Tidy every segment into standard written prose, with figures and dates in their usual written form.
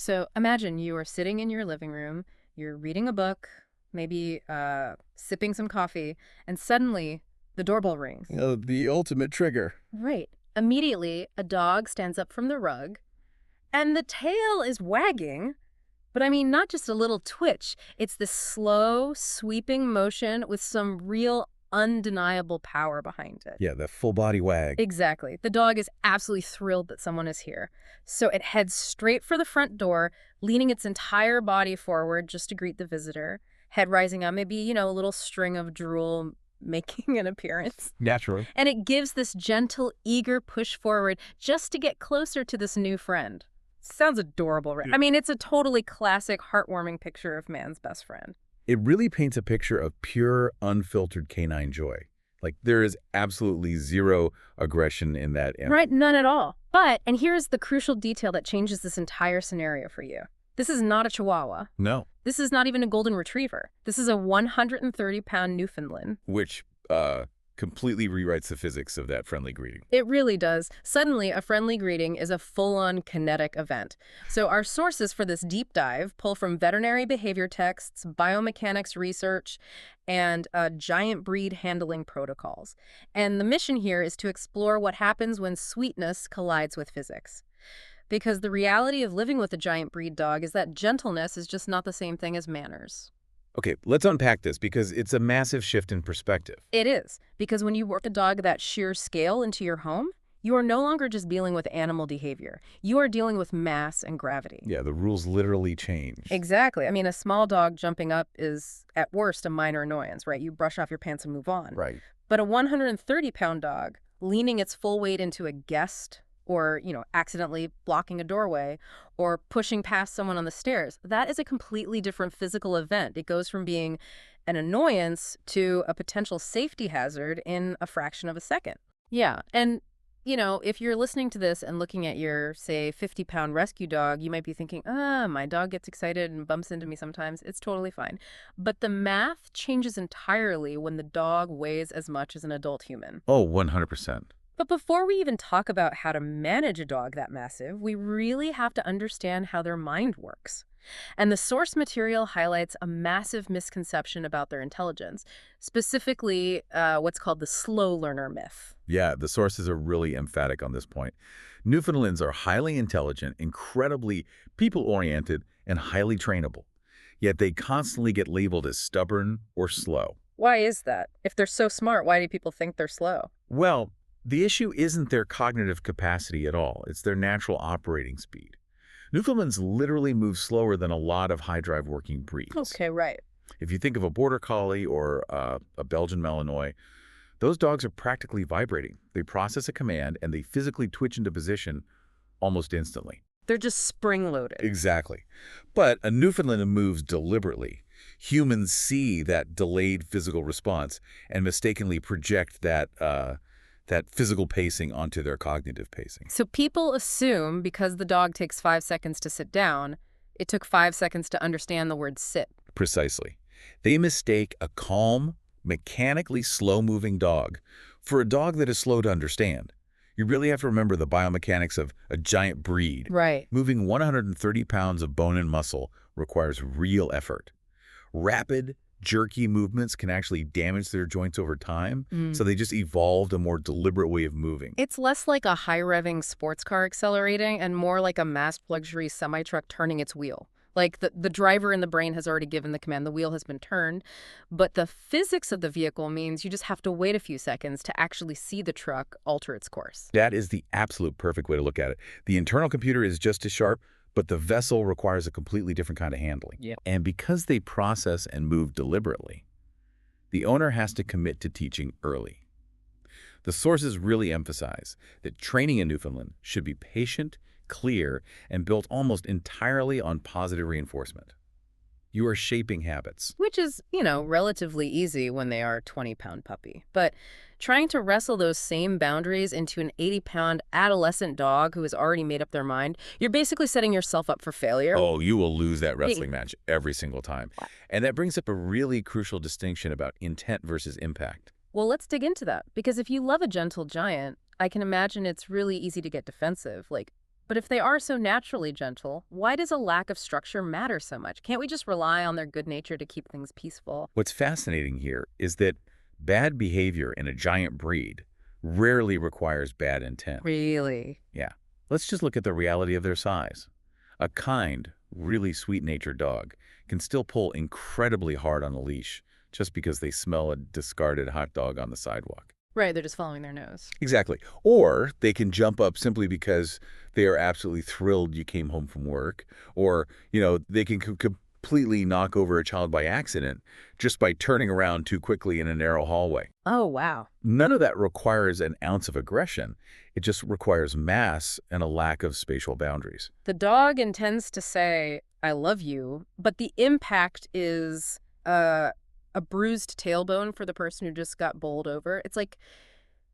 So imagine you are sitting in your living room, you're reading a book, maybe sipping some coffee, and suddenly the doorbell rings. The ultimate trigger. Right. Immediately, a dog stands up from the rug, and the tail is wagging. But I mean, not just a little twitch. It's this slow, sweeping motion with some real undeniable power behind it. Yeah, the full body wag. Exactly. The dog is absolutely thrilled that someone is here. So it heads straight for the front door, leaning its entire body forward just to greet the visitor, head rising up, maybe, a little string of drool making an appearance. Naturally. And it gives this gentle, eager push forward just to get closer to this new friend. Sounds adorable, right? I mean, it's a totally classic, heartwarming picture of man's best friend. It really paints a picture of pure, unfiltered canine joy. Like, there is absolutely zero aggression in that. Right, none at all. But, and here's the crucial detail that changes this entire scenario for you. This is not a Chihuahua. No. This is not even a Golden Retriever. This is a 130-pound Newfoundland. Which completely rewrites the physics of that friendly greeting. It really does. Suddenly, a friendly greeting is a full-on kinetic event. So our sources for this deep dive pull from veterinary behavior texts, biomechanics research, and giant breed handling protocols. And the mission here is to explore what happens when sweetness collides with physics. Because the reality of living with a giant breed dog is that gentleness is just not the same thing as manners. Okay, let's unpack this because it's a massive shift in perspective. It is, because when you work a dog that sheer scale into your home, you are no longer just dealing with animal behavior. You are dealing with mass and gravity. Yeah, the rules literally change. Exactly. I mean, a small dog jumping up is, at worst, a minor annoyance, right? You brush off your pants and move on. Right. But a 130-pound dog, leaning its full weight into a guest, or, accidentally blocking a doorway, or pushing past someone on the stairs, that is a completely different physical event. It goes from being an annoyance to a potential safety hazard in a fraction of a second. Yeah, and, if you're listening to this and looking at your, say, 50-pound rescue dog, you might be thinking, my dog gets excited and bumps into me sometimes. It's totally fine. But the math changes entirely when the dog weighs as much as an adult human. Oh, 100%. But before we even talk about how to manage a dog that massive, we really have to understand how their mind works. And the source material highlights a massive misconception about their intelligence, specifically what's called the slow learner myth. Yeah, the sources are really emphatic on this point. Newfoundlands are highly intelligent, incredibly people-oriented, and highly trainable. Yet they constantly get labeled as stubborn or slow. Why is that? If they're so smart, why do people think they're slow? Well, the issue isn't their cognitive capacity at all. It's their natural operating speed. Newfoundlands literally move slower than a lot of high-drive working breeds. Okay, right. If you think of a Border Collie or a Belgian Malinois, those dogs are practically vibrating. They process a command and they physically twitch into position almost instantly. They're just spring-loaded. Exactly. But a Newfoundland moves deliberately. Humans see that delayed physical response and mistakenly project that physical pacing onto their cognitive pacing. So people assume because the dog takes 5 seconds to sit down, it took 5 seconds to understand the word sit. Precisely. They mistake a calm, mechanically slow-moving dog for a dog that is slow to understand. You really have to remember the biomechanics of a giant breed. Right. Moving 130 pounds of bone and muscle requires real effort. Rapid, jerky movements can actually damage their joints over time, so they just evolved a more deliberate way of moving. It's less like a high-revving sports car accelerating and more like a mass luxury semi-truck turning its wheel. Like the driver in the brain has already given the command, the wheel has been turned, but the physics of the vehicle means you just have to wait a few seconds to actually see the truck alter its course. That is the absolute perfect way to look at it. The internal computer is just as sharp, but the vessel requires a completely different kind of handling. Yep. And because they process and move deliberately, the owner has to commit to teaching early. The sources really emphasize that training a Newfoundland should be patient, clear, and built almost entirely on positive reinforcement. You are shaping habits. Which is, relatively easy when they are a 20-pound puppy. But trying to wrestle those same boundaries into an 80-pound adolescent dog who has already made up their mind, you're basically setting yourself up for failure. Oh, you will lose that wrestling match every single time. And that brings up a really crucial distinction about intent versus impact. Well, let's dig into that. Because if you love a gentle giant, I can imagine it's really easy to get defensive. Like, But if they are so naturally gentle, why does a lack of structure matter so much? Can't we just rely on their good nature to keep things peaceful? What's fascinating here is that bad behavior in a giant breed rarely requires bad intent. Really? Yeah. Let's just look at the reality of their size. A kind, really sweet-natured dog can still pull incredibly hard on a leash just because they smell a discarded hot dog on the sidewalk. Right, they're just following their nose. Exactly. Or they can jump up simply because they are absolutely thrilled you came home from work. Or, they can completely knock over a child by accident just by turning around too quickly in a narrow hallway. Oh, wow. None of that requires an ounce of aggression. It just requires mass and a lack of spatial boundaries. The dog intends to say, I love you, but the impact is a bruised tailbone for the person who just got bowled over. It's like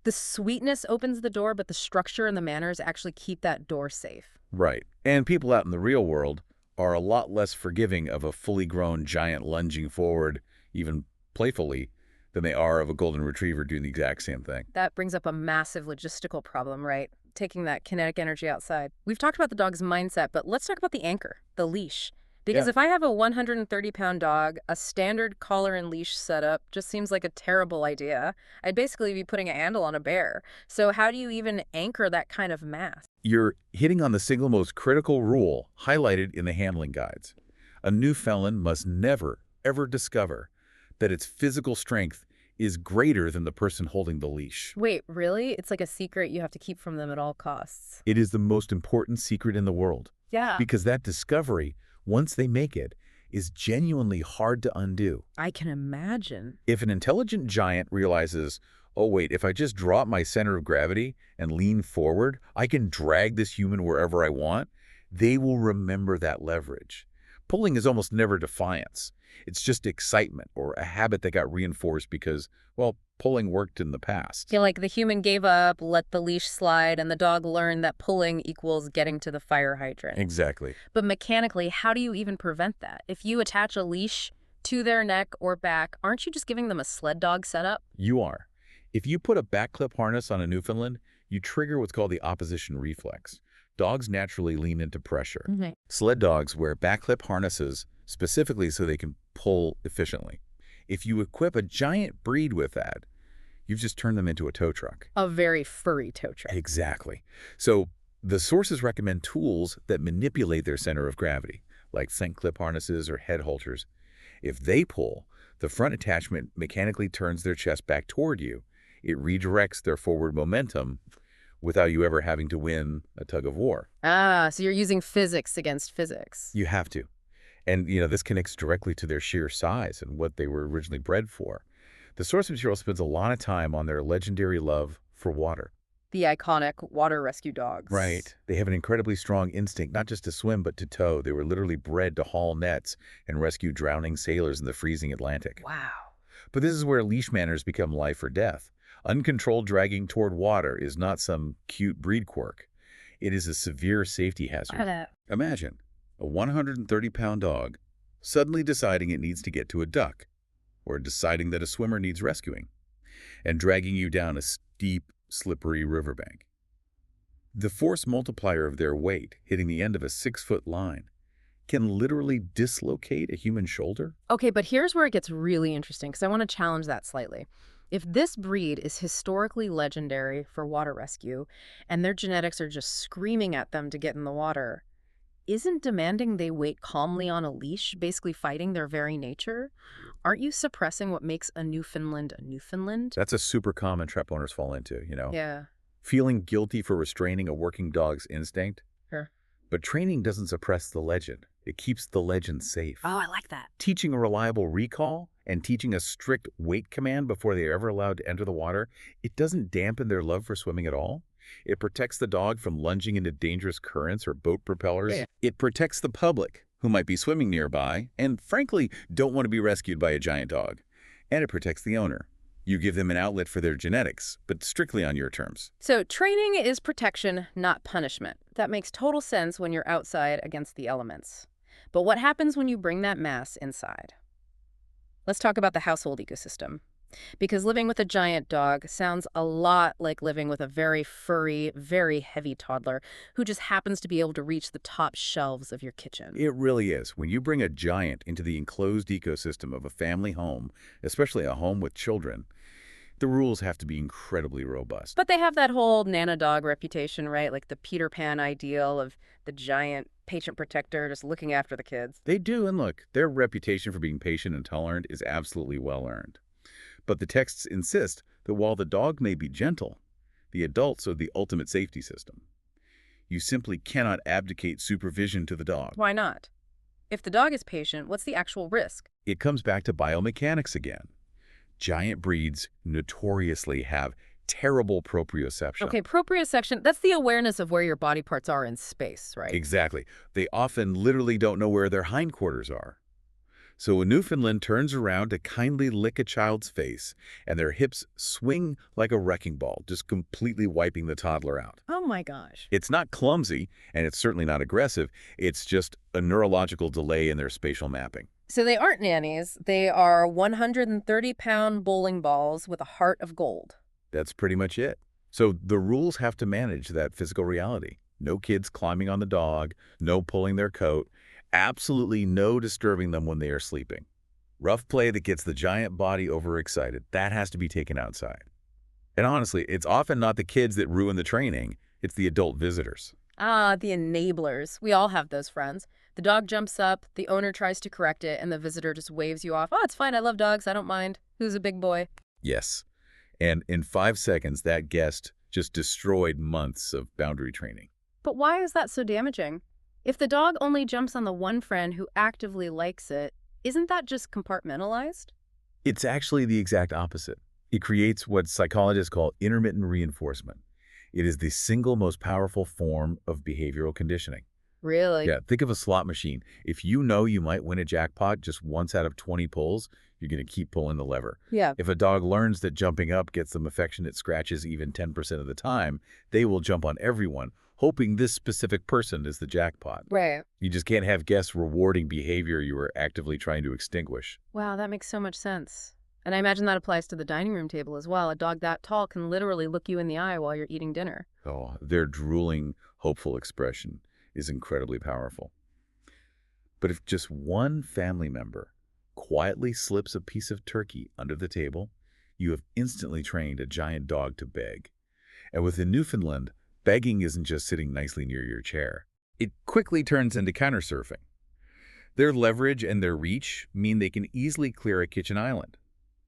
the sweetness opens the door, but the structure and the manners actually keep that door safe. Right. And people out in the real world are a lot less forgiving of a fully grown giant lunging forward, even playfully, than they are of a golden retriever doing the exact same thing. That brings up a massive logistical problem, right? Taking that kinetic energy outside. We've talked about the dog's mindset, but let's talk about the anchor, the leash. Because Yeah. if I have a 130-pound dog, a standard collar and leash setup just seems like a terrible idea. I'd basically be putting a handle on a bear. So how do you even anchor that kind of mass? You're hitting on the single most critical rule highlighted in the handling guides. A Newfoundland must never, ever discover that its physical strength is greater than the person holding the leash. Wait, really? It's like a secret you have to keep from them at all costs. It is the most important secret in the world, Yeah. because that discovery, once they make it, is genuinely hard to undo. I can imagine. If an intelligent giant realizes, oh wait, if I just drop my center of gravity and lean forward, I can drag this human wherever I want, they will remember that leverage. Pulling is almost never defiance. It's just excitement or a habit that got reinforced because, well, pulling worked in the past. Feel like the human gave up, let the leash slide, and the dog learned that pulling equals getting to the fire hydrant. Exactly. But mechanically, how do you even prevent that? If you attach a leash to their neck or back, aren't you just giving them a sled dog setup? You are. If you put a back clip harness on a Newfoundland, you trigger what's called the opposition reflex. Dogs naturally lean into pressure. Sled dogs wear back clip harnesses specifically so they can pull efficiently. If you equip a giant breed with that, you've just turned them into a tow truck. A very furry tow truck. Exactly. So the sources recommend tools that manipulate their center of gravity, like scent clip harnesses or head halters. If they pull, the front attachment mechanically turns their chest back toward you. It redirects their forward momentum without you ever having to win a tug of war. Ah, so you're using physics against physics. You have to. And, this connects directly to their sheer size and what they were originally bred for. The source material spends a lot of time on their legendary love for water. The iconic water rescue dogs. Right. They have an incredibly strong instinct, not just to swim, but to tow. They were literally bred to haul nets and rescue drowning sailors in the freezing Atlantic. Wow. But this is where leash manners become life or death. Uncontrolled dragging toward water is not some cute breed quirk. It is a severe safety hazard. Imagine a 130-pound dog suddenly deciding it needs to get to a duck, or deciding that a swimmer needs rescuing, and dragging you down a steep, slippery riverbank. The force multiplier of their weight hitting the end of a 6-foot line can literally dislocate a human shoulder. Okay, but here's where it gets really interesting, because I want to challenge that slightly. If this breed is historically legendary for water rescue, and their genetics are just screaming at them to get in the water, isn't demanding they wait calmly on a leash basically fighting their very nature? Aren't you suppressing what makes a Newfoundland a Newfoundland? That's a super common trap owners fall into, Yeah. Feeling guilty for restraining a working dog's instinct. Sure. But training doesn't suppress the legend. It keeps the legend safe. Oh, I like that. Teaching a reliable recall and teaching a strict wait command before they are ever allowed to enter the water, it doesn't dampen their love for swimming at all. It protects the dog from lunging into dangerous currents or boat propellers. Yeah. It protects the public, who might be swimming nearby and, frankly, don't want to be rescued by a giant dog. And it protects the owner. You give them an outlet for their genetics, but strictly on your terms. So training is protection, not punishment. That makes total sense when you're outside against the elements. But what happens when you bring that mass inside? Let's talk about the household ecosystem. Because living with a giant dog sounds a lot like living with a very furry, very heavy toddler who just happens to be able to reach the top shelves of your kitchen. It really is. When you bring a giant into the enclosed ecosystem of a family home, especially a home with children, the rules have to be incredibly robust. But they have that whole Nana dog reputation, right? Like the Peter Pan ideal of the giant patient protector just looking after the kids. They do, and look, their reputation for being patient and tolerant is absolutely well-earned. But the texts insist that while the dog may be gentle, the adults are the ultimate safety system. You simply cannot abdicate supervision to the dog. Why not? If the dog is patient, what's the actual risk? It comes back to biomechanics again. Giant breeds notoriously have terrible proprioception. Okay, proprioception, that's the awareness of where your body parts are in space, right? Exactly. They often literally don't know where their hindquarters are. So a Newfoundland turns around to kindly lick a child's face, and their hips swing like a wrecking ball, just completely wiping the toddler out. Oh my gosh. It's not clumsy, and it's certainly not aggressive. It's just a neurological delay in their spatial mapping. So they aren't nannies. They are 130-pound bowling balls with a heart of gold. That's pretty much it. So the rules have to manage that physical reality. No kids climbing on the dog, no pulling their coat, absolutely no disturbing them when they are sleeping. Rough play that gets the giant body overexcited, that has to be taken outside. And honestly, it's often not the kids that ruin the training, it's the adult visitors. Ah, the enablers. We all have those friends. The dog jumps up, the owner tries to correct it, and the visitor just waves you off. Oh, it's fine. I love dogs. I don't mind. Who's a big boy? Yes. And in 5 seconds, that guest just destroyed months of boundary training. But why is that so damaging? If the dog only jumps on the one friend who actively likes it, isn't that just compartmentalized? It's actually the exact opposite. It creates what psychologists call intermittent reinforcement. It is the single most powerful form of behavioral conditioning. Really? Yeah, think of a slot machine. If you know you might win a jackpot just once out of 20 pulls, you're going to keep pulling the lever. Yeah. If a dog learns that jumping up gets them affectionate scratches even 10% of the time, they will jump on everyone, hoping this specific person is the jackpot. Right. You just can't have guests rewarding behavior you are actively trying to extinguish. Wow, that makes so much sense. And I imagine that applies to the dining room table as well. A dog that tall can literally look you in the eye while you're eating dinner. Oh, their drooling, hopeful expression is incredibly powerful. But if just one family member quietly slips a piece of turkey under the table, you have instantly trained a giant dog to beg. And with the Newfoundland, begging isn't just sitting nicely near your chair. It quickly turns into countersurfing. Their leverage and their reach mean they can easily clear a kitchen island.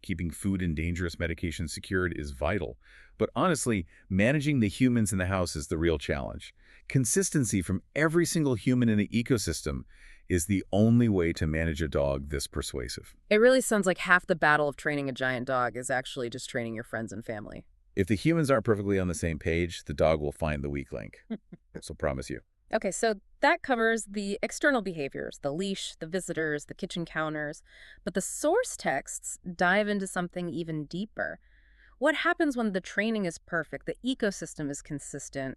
Keeping food and dangerous medication secured is vital, but honestly, managing the humans in the house is the real challenge. Consistency from every single human in the ecosystem is the only way to manage a dog this persuasive. It really sounds like half the battle of training a giant dog is actually just training your friends and family. If the humans aren't perfectly on the same page, the dog will find the weak link. So promise you. Okay, so that covers the external behaviors, the leash, the visitors, the kitchen counters. But the source texts dive into something even deeper. What happens when the training is perfect, the ecosystem is consistent,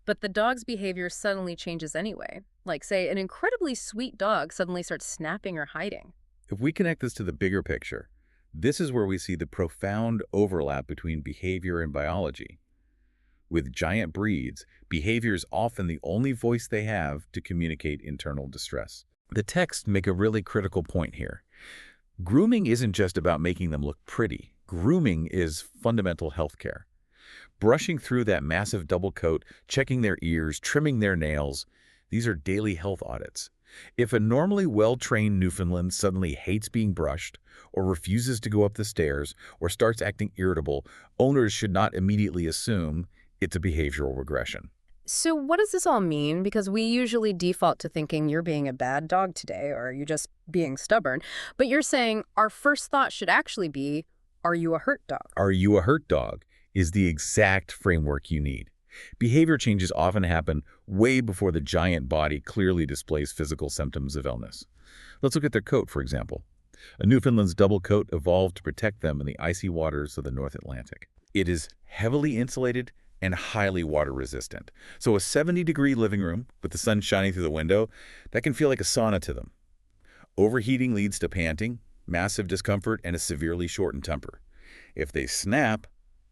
but the dog's behavior suddenly changes anyway? Like, say, an incredibly sweet dog suddenly starts snapping or hiding. If we connect this to the bigger picture, this is where we see the profound overlap between behavior and biology. With giant breeds, behavior is often the only voice they have to communicate internal distress. The texts make a really critical point here. Grooming isn't just about making them look pretty. Grooming is fundamental health care. Brushing through that massive double coat, checking their ears, trimming their nails, these are daily health audits. If a normally well-trained Newfoundland suddenly hates being brushed, or refuses to go up the stairs, or starts acting irritable, owners should not immediately assume it's a behavioral regression. So what does this all mean? Because we usually default to thinking you're being a bad dog today, or you're just being stubborn. But you're saying our first thought should actually be, are you a hurt dog? Are you a hurt dog is the exact framework you need. Behavior changes often happen way before the giant body clearly displays physical symptoms of illness. Let's look at their coat, for example. A Newfoundland's double coat evolved to protect them in the icy waters of the North Atlantic. It is heavily insulated and highly water-resistant. So a 70-degree living room with the sun shining through the window, that can feel like a sauna to them. Overheating leads to panting, massive discomfort, and a severely shortened temper. If they snap,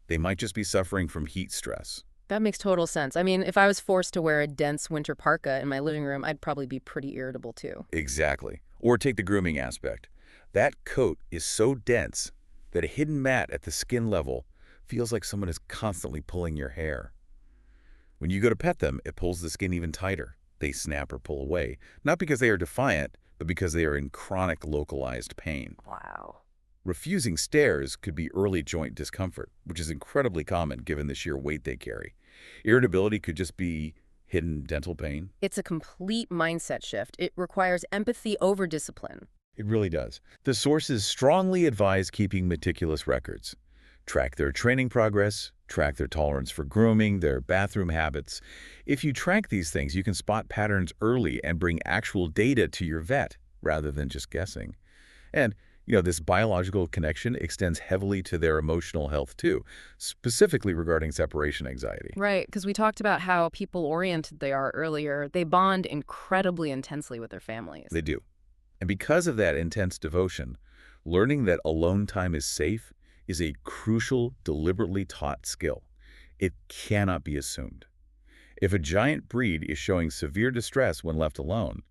they might just be suffering from heat stress. That makes total sense. I mean, if I was forced to wear a dense winter parka in my living room, I'd probably be pretty irritable too. Exactly. Or take the grooming aspect. That coat is so dense that a hidden mat at the skin level feels like someone is constantly pulling your hair. When you go to pet them, it pulls the skin even tighter. They snap or pull away, not because they are defiant, but because they are in chronic localized pain. Wow. Refusing stares could be early joint discomfort, which is incredibly common given the sheer weight they carry. Irritability could just be hidden dental pain. It's a complete mindset shift. It requires empathy over discipline. It really does. The sources strongly advise keeping meticulous records. Track their training progress, track their tolerance for grooming, their bathroom habits. If you track these things, you can spot patterns early and bring actual data to your vet rather than just guessing. And, this biological connection extends heavily to their emotional health too, specifically regarding separation anxiety. Right, because we talked about how people-oriented they are earlier. They bond incredibly intensely with their families. They do. And because of that intense devotion, learning that alone time is safe is a crucial, deliberately taught skill. It cannot be assumed. If a giant breed is showing severe distress when left alone,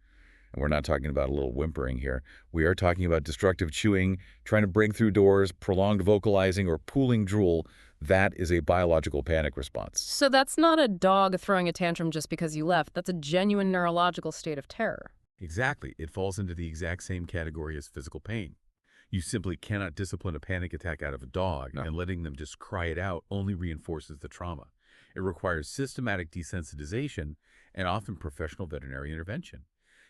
and we're not talking about a little whimpering here, we are talking about destructive chewing, trying to break through doors, prolonged vocalizing, or pooling drool, that is a biological panic response. So that's not a dog throwing a tantrum just because you left. That's a genuine neurological state of terror. Exactly. It falls into the exact same category as physical pain. You simply cannot discipline a panic attack out of a dog, and letting them just cry it out only reinforces the trauma. It requires systematic desensitization and often professional veterinary intervention.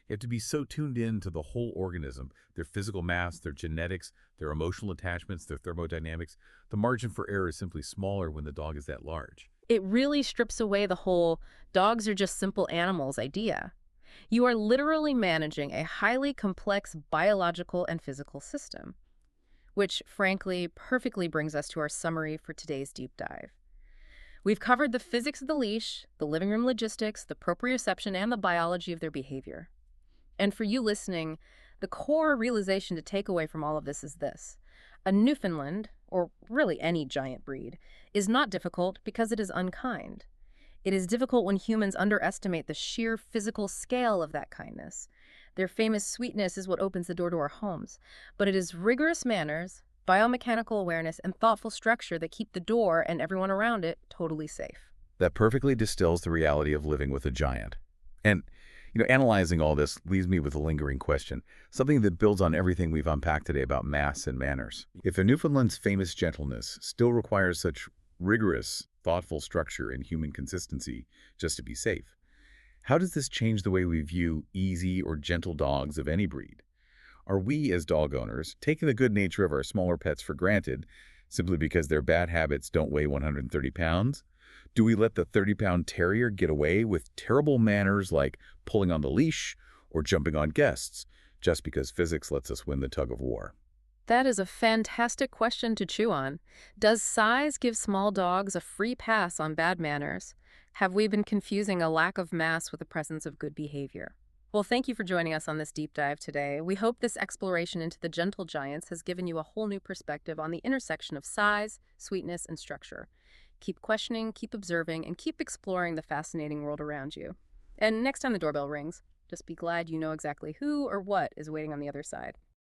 You have to be so tuned in to the whole organism, their physical mass, their genetics, their emotional attachments, their thermodynamics. The margin for error is simply smaller when the dog is that large. It really strips away the whole dogs are just simple animals idea. You are literally managing a highly complex biological and physical system, which, frankly, perfectly brings us to our summary for today's deep dive. We've covered the physics of the leash, the living room logistics, the proprioception, and the biology of their behavior. And for you listening, the core realization to take away from all of this is this. A Newfoundland, or really any giant breed, is not difficult because it is unkind. It is difficult when humans underestimate the sheer physical scale of that kindness. Their famous sweetness is what opens the door to our homes, but it is rigorous manners, biomechanical awareness, and thoughtful structure that keep the door and everyone around it totally safe. That perfectly distills the reality of living with a giant. And, analyzing all this leaves me with a lingering question, something that builds on everything we've unpacked today about mass and manners. If a Newfoundland's famous gentleness still requires such rigorous, thoughtful structure and human consistency just to be safe, how does this change the way we view easy or gentle dogs of any breed? Are we, as dog owners, taking the good nature of our smaller pets for granted simply because their bad habits don't weigh 130 pounds? Do we let the 30-pound terrier get away with terrible manners like pulling on the leash or jumping on guests just because physics lets us win the tug of war? That is a fantastic question to chew on. Does size give small dogs a free pass on bad manners? Have we been confusing a lack of mass with the presence of good behavior? Well, thank you for joining us on this deep dive today. We hope this exploration into the gentle giants has given you a whole new perspective on the intersection of size, sweetness, and structure. Keep questioning, keep observing, and keep exploring the fascinating world around you. And next time the doorbell rings, just be glad you know exactly who or what is waiting on the other side.